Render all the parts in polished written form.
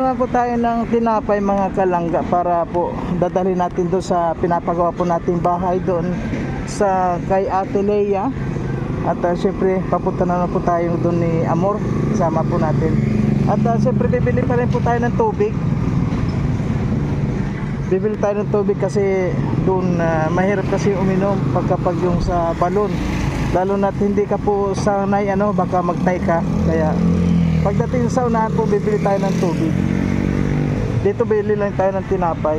naman po tayo ng tinapay mga kalangga para po dadalhin natin doon sa pinapagawa po nating bahay doon sa kay Ate Leia. At syempre papunta na po tayo doon ni Amor, sama po natin. At syempre bibili pa rin po tayo ng tubig. Bibili tayo ng tubig kasi doon mahirap kasi uminom pagkapag yung sa balon. Lalo na't hindi ka po sanay baka magtay ka. Kaya pagdating sa unahan po bibili tayo ng tubig. Dito bili lang tayo ng tinapay.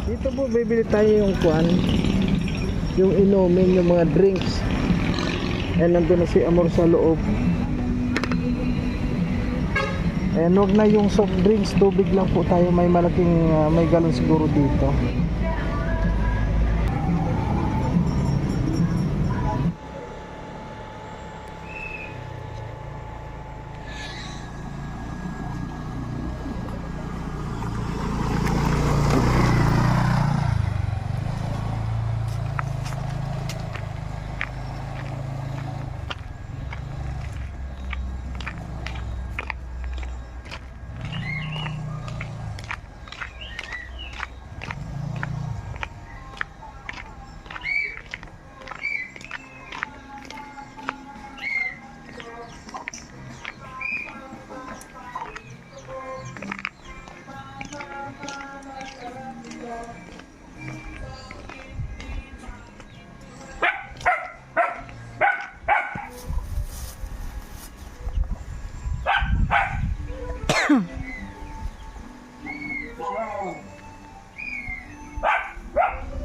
Dito po bibili tayo yung yung inumin, yung mga drinks. Ayan, nandun na si Amor sa loob. Ayan, huwag na yung soft drinks, tubig lang po tayo. May malaking may galon siguro dito.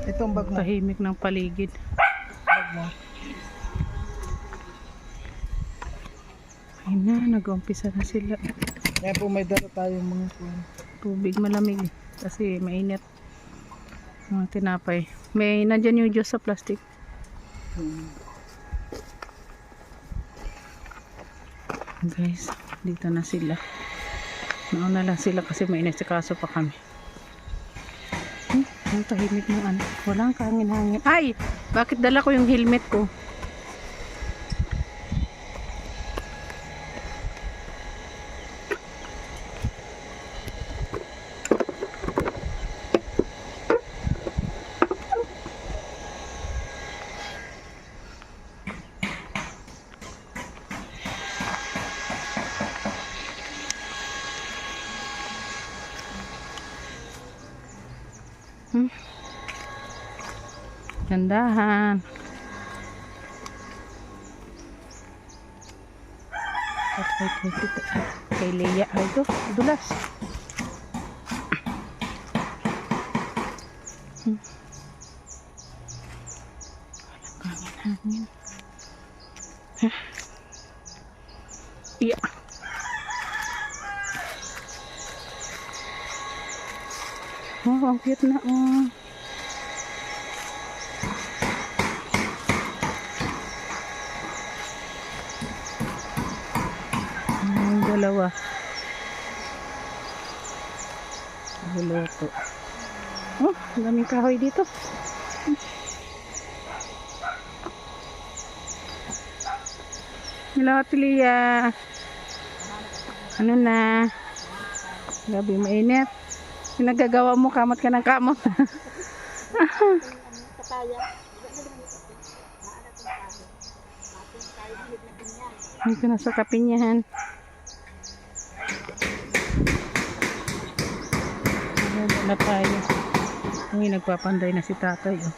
Itong bag mo. Tahimik ng paligid. Bag mo. Ay na, nag-umpisa na sila. Kaya po may dala tayong mga Tubig malamig kasi mainit. Mga tinapay. May nandyan yung juice sa plastic. Guys, dito na sila. Nauna lang sila kasi mainit sa kaso pa kami. Ang tahimik ng walang kahangin-hangin. Ay! Bakit dala ko yung helmet ko? Gandahan. Kay Leia. Ay, ito. Dulas. Walang hangin. Iya. Oh, ang cute na. Oh. Dalawa. Luluto. Oh, daming kahoy dito. Hello, Ate Leia. Ano na? Gabi mainit. Pinagagawa mo, kamot ka ng kamot. Dito na sa kapinyahan. Na tayo. Uy, nagpapanday na si tatay. Oh.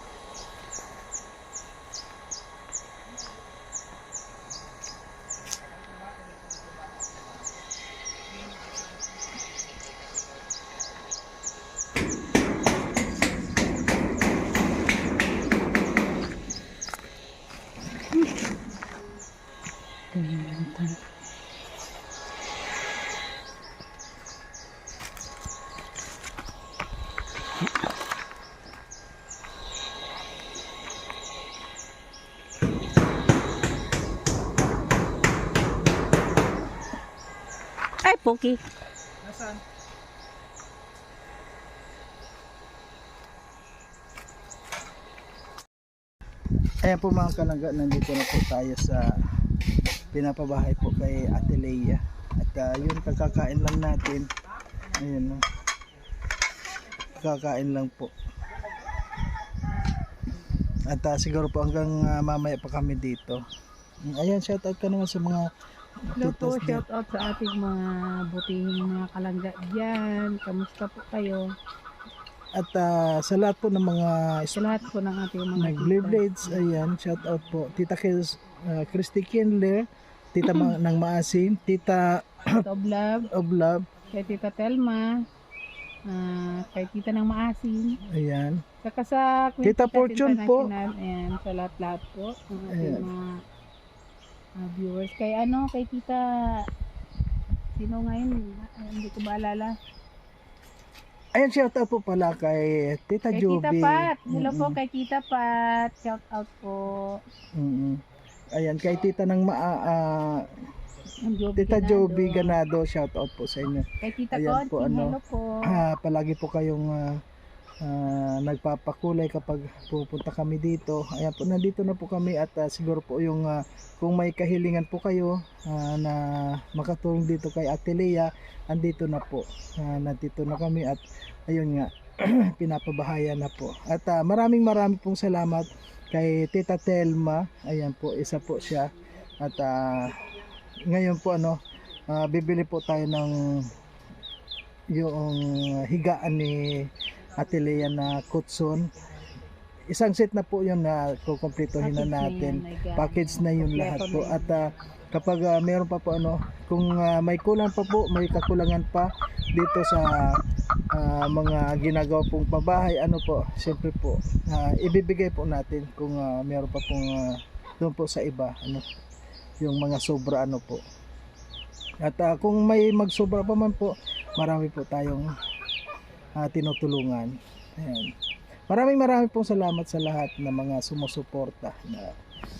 Poki. Nasaan? Ayan po mga kalangga, nandito na po tayo sa pinapabahay po kay Ate Leia. At yun, kakakain lang natin. Ayan no. Kakakain lang po. At siguro po hanggang mamaya pa kami dito. Ayan, shoutout ka naman sa mga Hello po, titas dyan. shout out sa ating mga butihing mga kalangga dyan. Kamusta po kayo? At sa lahat po ng mga Sa lahat po ng ating mga nag-blades, ayan, shoutout po. Tita Christy Kindler, Tita ng Maasim, Tita tita of love, of Love, kay Tita Telma, kay Tita ng Maasin, ayan. saka sa Tita Fortune po. Ayan, sa lahat po ng ating Ayan. mga viewers. Kay kay Tita, sino ngayon? Hindi ko maalala. Ayan, shoutout po pala kay Tita Kay Joby. Tita Pat. Hello po Mm-mm. kay Tita Pat. Shout out po. Mm-mm. Ayan, kay Tita ng Ang Tita Joby Ganado. Ganado, shoutout po sa inyo. Kay Tita Ayan po, Conching, ano, hello po. Palagi po kayong nagpapakulay kapag pupunta kami dito. Ayan po, nandito na po kami at siguro po yung kung may kahilingan po kayo na makatulong dito kay Ate Leia, andito na po. Nandito na kami at ayun nga, pinapabahayan na po. At maraming pong salamat kay Tita Telma. Ayan po, isa po siya. At ngayon po bibili po tayo ng yung higaan ni Ate Leia na kutson. Isang set na po yun na kukumplituhin na natin. Package na yun lahat po. At kapag meron pa po kung may kulang pa po, may kakulangan pa dito sa mga ginagawa pong pabahay, siyempre po ibibigay po natin kung meron pa pong doon po sa iba yung mga sobra po. At kung may magsobra pa man po, marami po tayong tinutulungan. Ayan. Maraming pong salamat sa lahat ng mga sumusuporta,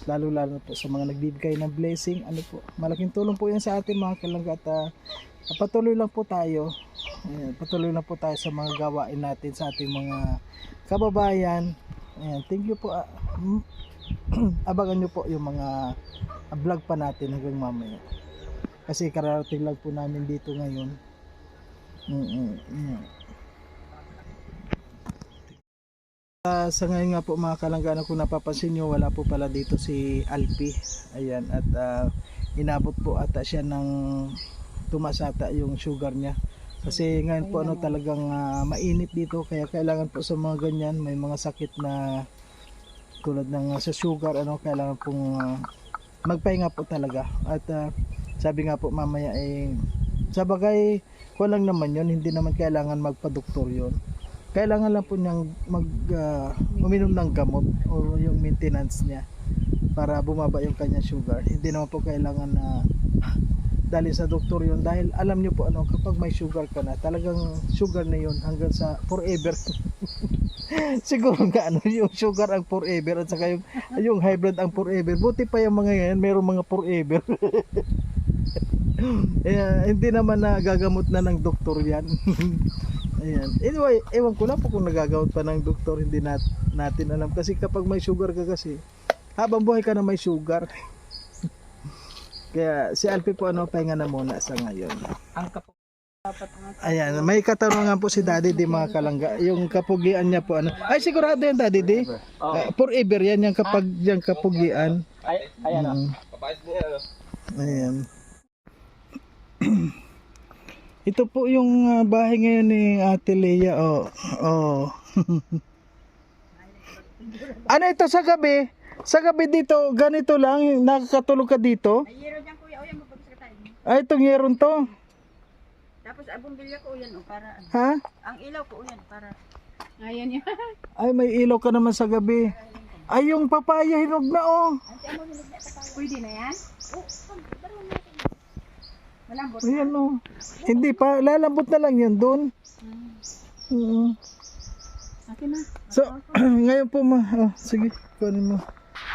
lalo po sa mga nagbibigay ng blessing. Malaking tulong po yan sa atin mga kalangga. At patuloy lang po tayo. Ayan, patuloy lang po tayo sa mga gawain natin sa ating mga kababayan. Ayan, thank you po. Abangan nyo po yung mga vlog pa natin hanggang mamaya. Kasi kararating lang po namin dito ngayon. Sa ngayon nga po mga kalangga, kung napapansin nyo, wala po pala dito si Alpi. Ayan, at inabot po ata siya ng tumaas ata yung sugar niya. Kasi ngayon po talagang mainit dito, kaya kailangan po sa mga ganyan, may mga sakit na tulad ng sa sugar, kailangan pong magpahinga po talaga. At sabi nga po mamaya sa bagay ko lang naman yun, hindi naman kailangan magpa-doktor yun. Kailangan lang po niyang uminom ng gamot o yung maintenance niya para bumaba yung kanya sugar. Hindi naman po kailangan na dali sa doktor yun, dahil alam niyo po kapag may sugar ka na, talagang sugar na yun hanggang sa forever. Siguro nga yung sugar ang forever at saka yung high blood ang forever. Buti pa yung mga yan, mayroong mga forever. Hindi naman na gagamot na ng doktor yan. Ayan. Anyway, ewan ko lang po kung nagagamot pa ng doktor, hindi natin alam. Kasi kapag may sugar ka kasi, habang buhay ka na may sugar. Kaya si Alpi po pahinga na muna sa ngayon. Ayan, may katanungan po si Daddy di mga kalangga. Yung kapugian niya po ay sigurado yan Daddy di. Forever yan yung kapag yung kapugian. Ayan. Ayan. Ito po yung bahay ngayon ni Ate Leia. Ano ito sa gabi? Sa gabi dito, ganito lang, nakakatulog ka dito? Ay, yero dyan kuya, o yan, magpapis ka tayo. Ay, itong yeron to. Tapos abumbilya ko yan, o, para ano. Ha? Ang ilaw ko yan, para. Ayan yan. Ay, may ilaw ka naman sa gabi. Ay, yung papaya hinog na Pwede na yan? Malambot. Ayan Hindi pa, lalambot na lang yun doon. Akin na. So, ngayon po sige, kunin mo.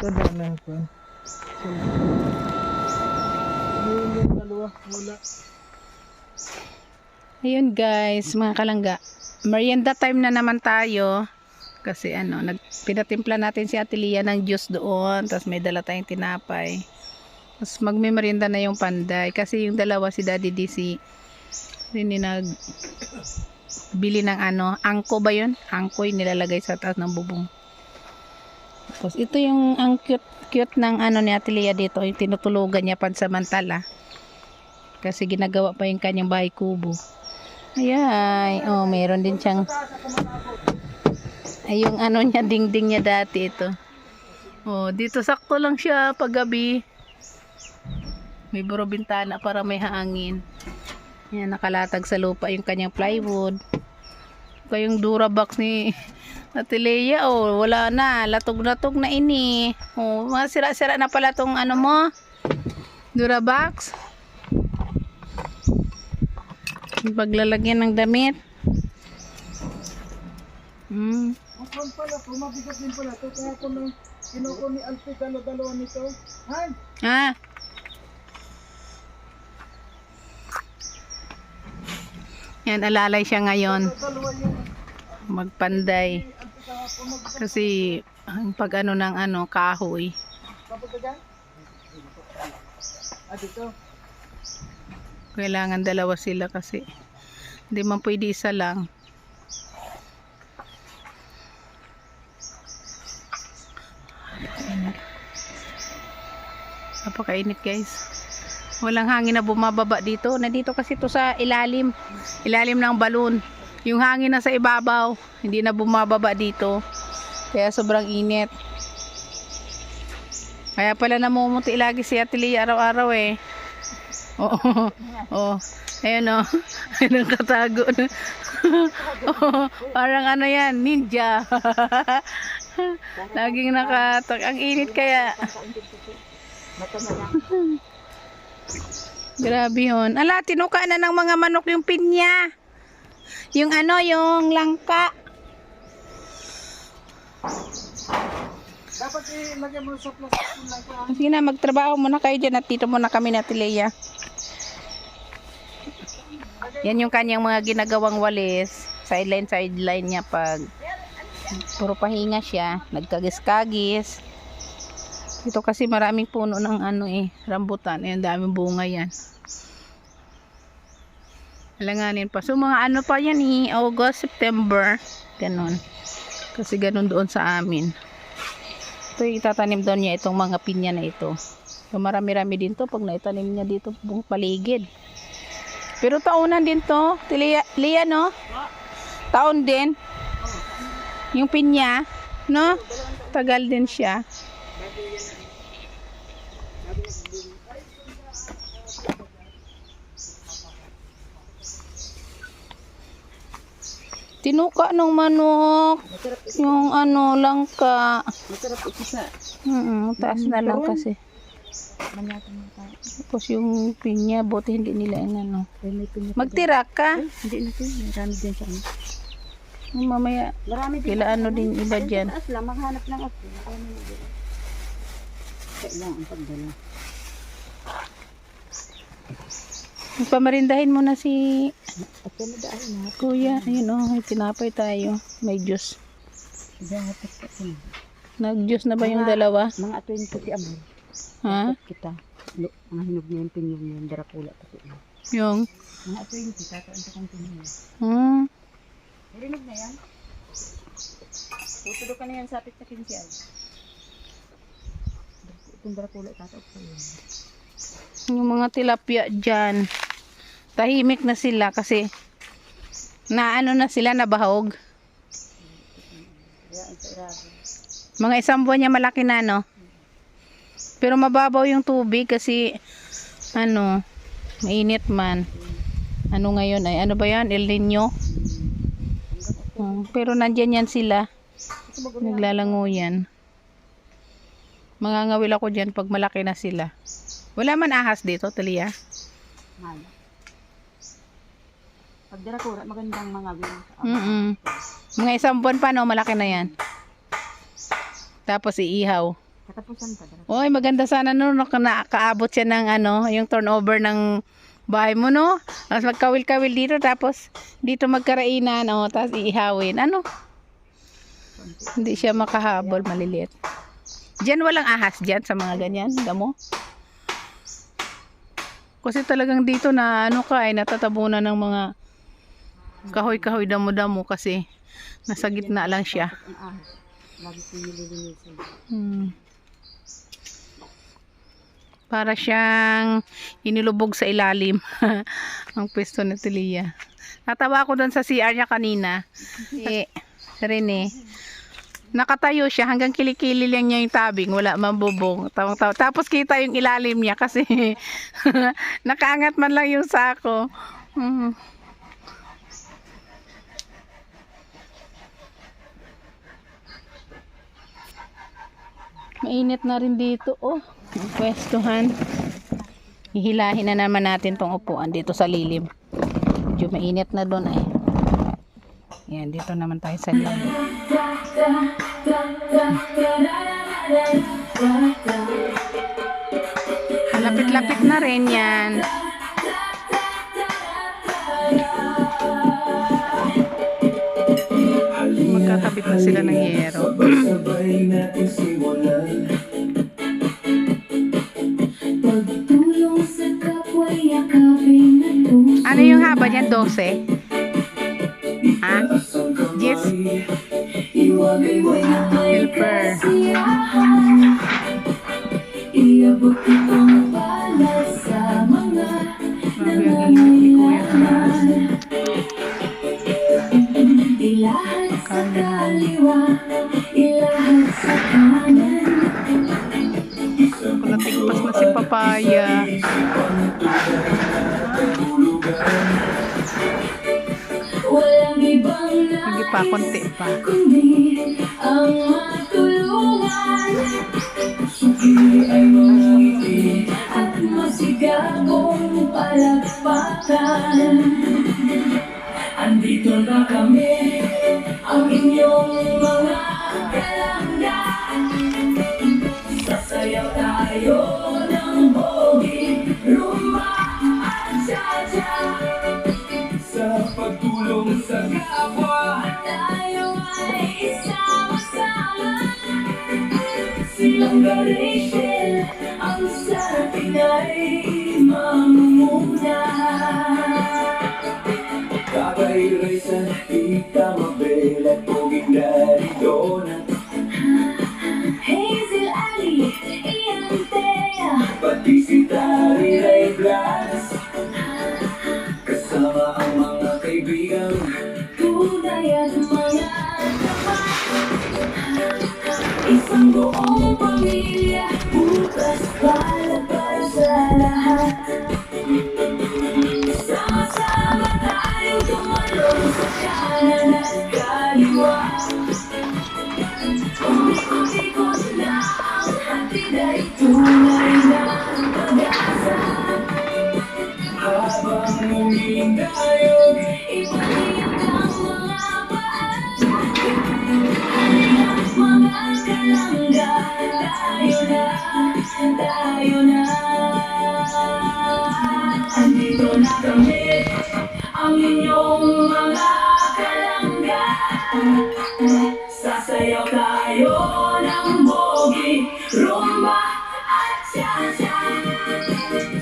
Tanda na po. Ngayon yung dalawa, wala. Ayun guys, mga kalangga. Merienda time na naman tayo. Kasi pinatimpla natin si Ate Lia ng juice doon. Tapos may dala tayong tinapay. Tapos magme-merienda na yung Panday. Kasi yung dalawa si Daddy DC, hindi bili ng angko ba yun? Angko yung nilalagay sa taas ng bubong. Tapos ito yung ang cute ng ni Ate Lia dito. Yung tinutulugan niya pansamantala. Kasi ginagawa pa yung kanyang bahay kubo. Ayan. Oh, meron din siyang yung niya, dingding niya dati ito. Oh, dito sakto lang siya pag gabi. May buro bintana para may hangin. Yan, nakalatag sa lupa yung kanyang plywood. Yung Durabox ni Ate Lea, oh, wala na. Latog-latog na ini. Oh, mga sira-sira na pala tong mo. Durabox. Yung paglalagyan ng damit. Ang pala, mabigat din pala. Ito kaya ko nung kinuko ni Alfie, dalawa nito. Han! Ah. Yan, alalay siya ngayon. Dalawa yung Magpanday. Kasi ang pag ng kahoy. papunta dyan? Dito. Kailangan dalawa sila kasi hindi man pwede isa lang. Napakainit guys. Walang hangin na bumababa dito. Nandito kasi to sa ilalim ng balon. Yung hangin na sa ibabaw, hindi na bumababa dito. Kaya sobrang init. Kaya pala namumuti lagi si Ate Lia araw-araw eh. Oo. Oh. Ayun oh. Ayun ang katago. Oh, parang yan, ninja. Laging nakatak. Ang init kaya. Grabe yun. Ala, tinuka na ng mga manok yung pinya. Yung yung langka. Dapat ilagay mo sa plastic lang ka. Sige na, magtrabaho muna kayo dyan at dito muna kami na Ate Lea. Yan yung kanyang mga ginagawang walis. Sideline niya pag puro pahinga siya. Nagkagis-kagis. Ito kasi maraming puno ng rambutan. Ayan, daming bunga yan. Alanganin pa. So mga pa yan August, September. Ganon. Kasi ganon doon sa amin. Ito itatanim doon niya itong mga pinya na ito. So marami-rami din to pag naitanim niya dito buong paligid. Pero taunan din to. Lia, no? Taon din. Yung pinya, no? Tagal din siya. Tinuka ng manok. Yung langka. Masarap ikisa. Taas na lang kasi. Tapos yung pinya, buti hindi nila Magtira ka. Hindi na ito. Marami din siya. Mamaya, Marami din. kila din iba dyan. Taas lang. Maghanap lang ako. Kailangan ang pagdala. Pamarindahin mo na si At yan na dahil na. Kuya. Ayun may tinapay tayo. May juice. Dahapat kasi. Nag-juice na ba yung dalawa? Mga 20 ti amor. Ha? Kita. Mga hinog niya yung pinyong yung darakula. Yung? Mga 20. Tataan sa kong pinyong. Narinig na yan? Tutulo ka na yan sa apit sa kinsial. Itong darakula tataan sa yun. Yung mga tilapia dyan. Tahimik na sila kasi na sila nabahog. Mga isang buwan niya malaki na Pero mababaw yung tubig kasi mainit man. Ngayon ay ba yan? El Nino. Pero nandyan yan sila. Naglalango yan. Mangangawil ako dyan pag malaki na sila. Wala man ahas dito, Talia. Mahal. Pag darakura, magandang mga wing. Mga isang buwan pa, malaki na yan. Tapos iihaw. Katapusan pa. Oy, maganda sana nakakaabot siya ng yung turnover ng bahay mo, no? Tapos magkawil-kawil dito, tapos dito magkarainan, oh, tapos iihawin. Ano? Hindi siya makahabol, maliliit. Diyan walang ahas dyan sa mga ganyan, damo. Kasi talagang dito na ano ka ay natatabunan ng mga kahoy-kahoy damo-damo kasi nasa gitna lang siya. Ang ahas. Lagi ko nililinisin. Para siyang inilubog sa ilalim ang pwesto ni Tilia. Natawa ko doon sa CR niya kanina. Rene. Nakatayo siya hanggang kilikili lang niya yung tabing, wala mambubong. Tawang-tawa. Tapos kita yung ilalim niya kasi nakaangat man lang yung sako. Mainit na rin dito, oh. Ang pwestuhan. Hihilahin na naman natin tong upuan dito sa lilim. Medyo mainit na doon ay. Yan, dito naman tayo sa lilim. Lapit-lapit na rin yan. Magkakabit na sila ng yero. Ano yung haba niyan? 12? Ha? Yes? Helper. Grabe ang init ni Kuya. Ilahat sa kaliwa, ilahat sa kanan. Natigpas na si Papaya. Walang ibang Hindi pa, konti pa. kundi ang matulungan. Suki ay mga ngiti at masigabong palakpakan. Andito na kami, ang inyong mga kalangga. Sasayaw tayo ng bogi, rumba at cha-cha. Sa pagtulong sa kapwa, tayo ay isama-sama. Silang Rachel, ang sa atin ay mamumuna. Babay Raisan, Tita Mabel at Poging Daddy Donut. Hazel Ali, Ian Thea, pati si Tari Ray Blas. Kasama ang mga kaibigan, tunay at mga tapat. Isang buong pamilya, bukas pala para sa lahat. Sama-sama tayo tumalong sa kanan at kaliwa. Umikot-ikot na ang hatid ay tunay na pag-asa. Habang umindayog, ibalik ang mga paan. Ang mga kalangga, tayo na. Andito na kami, ang inyong mga kalangga. Sasayaw tayo ng bogi, rumba at cha-cha.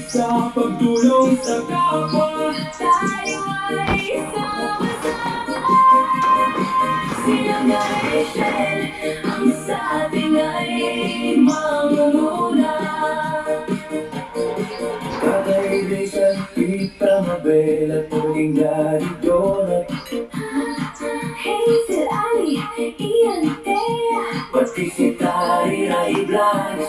Sa pagtulong sa kapwa, tayo ay sama-sama. Silang Rachel, ang sa ating ay mamumuna. Tatay Rachel, Tita Mabel at Poging Daddy Donut. Hazel Ali, Ian Thea, pati si Tari Ray Blas.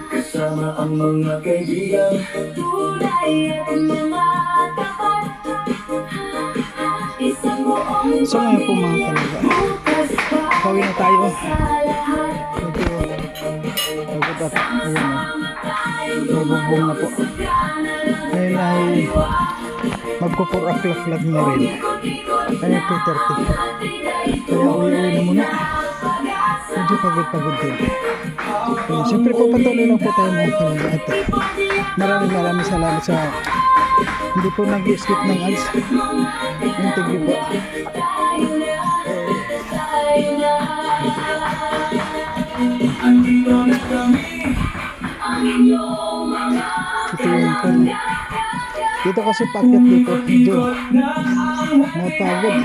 Kasama ang mga kaibigan, tunay at mga tapat. Isang buong So ngayon po mga kalangga, pauwi na tayo. Medyo pagod at ayan na, nabugbong na po. Ngayon ay magpo-4 o'clock lang na rin. Kaya 2:30. Kaya uwi-uwi na muna. medyo pagod din. Siyempre po patuloy lang po tayo mga kalangga at maraming salamat sa hindi po nag-skip ng ads. Thank you po. Ito yung pan. Dito kasi pakyat dito. Medyo napagod.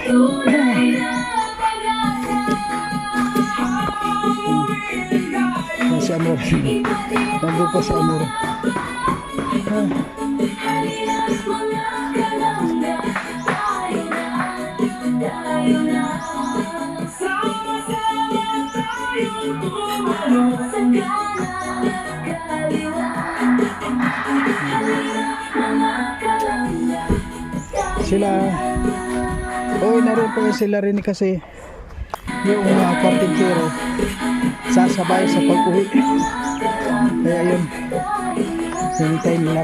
Si Amor. Nandun pa si Amor. Sila na rin po sila rin kasi yung karpintero sasabay sa pag-uwi, kaya yun hinintay nila.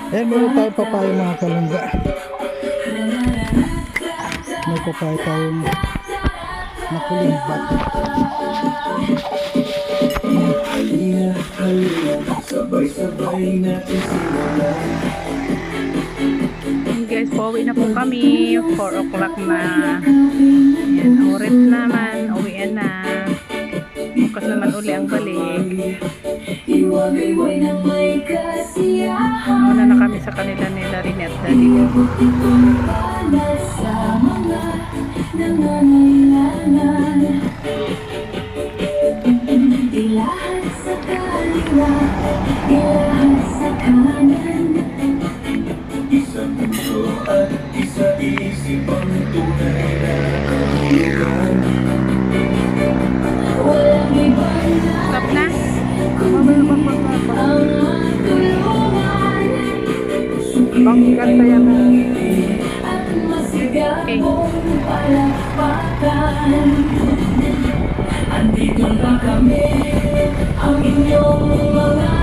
Ayan, meron tayo papaya mga kalangga, may papaya tayong nakulimbat. Sabay-sabay natin simulan. Guys, pauwi na po kami. 4 o'clock na. Yan, oras naman. Uwian na. Bukas naman uli ang balik. Iwagay na may kasiyahan. Una na kami sa kanila nila rin at Daddy. Para sa mga nangangailangan. Ilahan sa kaliwa, ilahan sa kanan. Isang puso at isa isip ang tunay na kahilingan. Walang ibang Stop na. ang matulungan. Pangkanta yan. At masigaw Okay. mong palakpakan. Andito na kami, ang inyong mga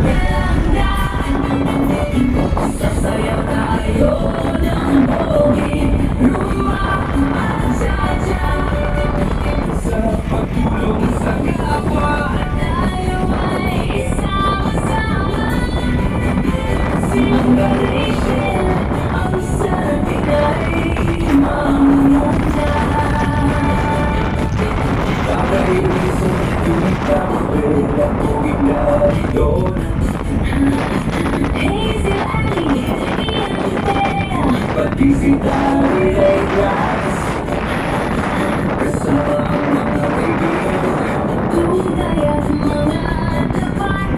kalangga. Sasayaw tayo ng bogey, rumba at cha-cha. Sa pagtulong sa kapwa, tayo ay isama-sama. Celebration ang sa tingay mamuna. Hazel Ali, Ian Tea, pati si Dari Reyes. Kasama ang mga kaibigan, tunay at mga tapat.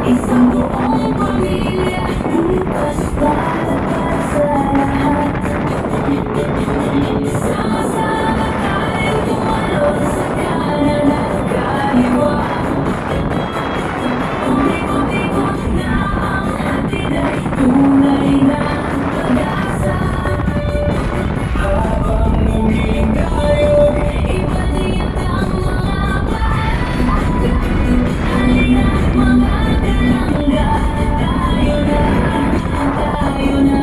Isang buong pamilya, bukas para sa lahat. Sama-sama tayo tumalo sa kanan at kaliwa. Umikot-ikot na ang atin ay tunay na pag-asa. Habang umiingayod, ibalik ang mga bahay. Halina mga kalangga, tayo na.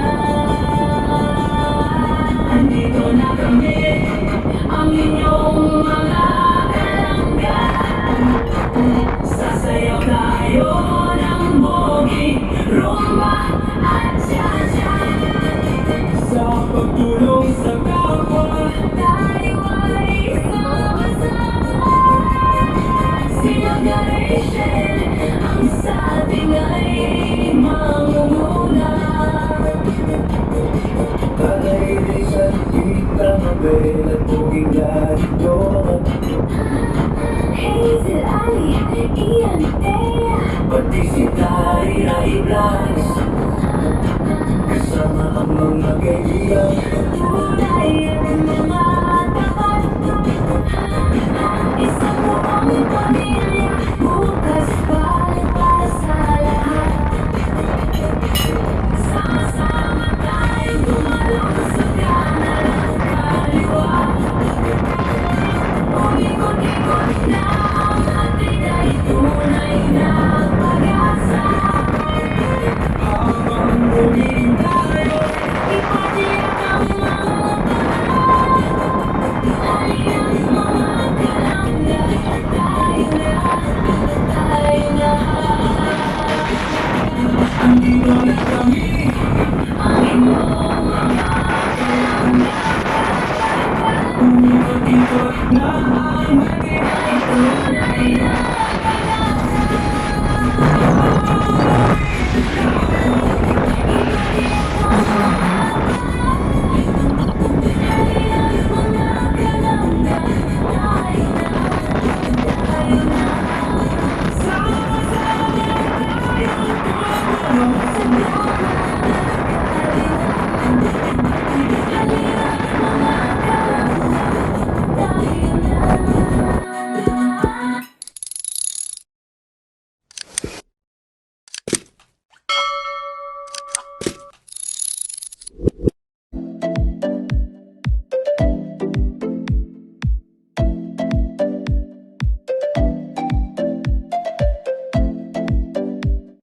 Andito na kami, ang inyong mga kalangga. Sasayaw tayo ng bogey, rumba at cha-cha. Sa pagtulong sa kapwa, tayo ay sama-sama. Celebration ang sa ating ay mangunguna. Kalay sa kita mabel at buging larito. Hazel Ali, Ian Tea,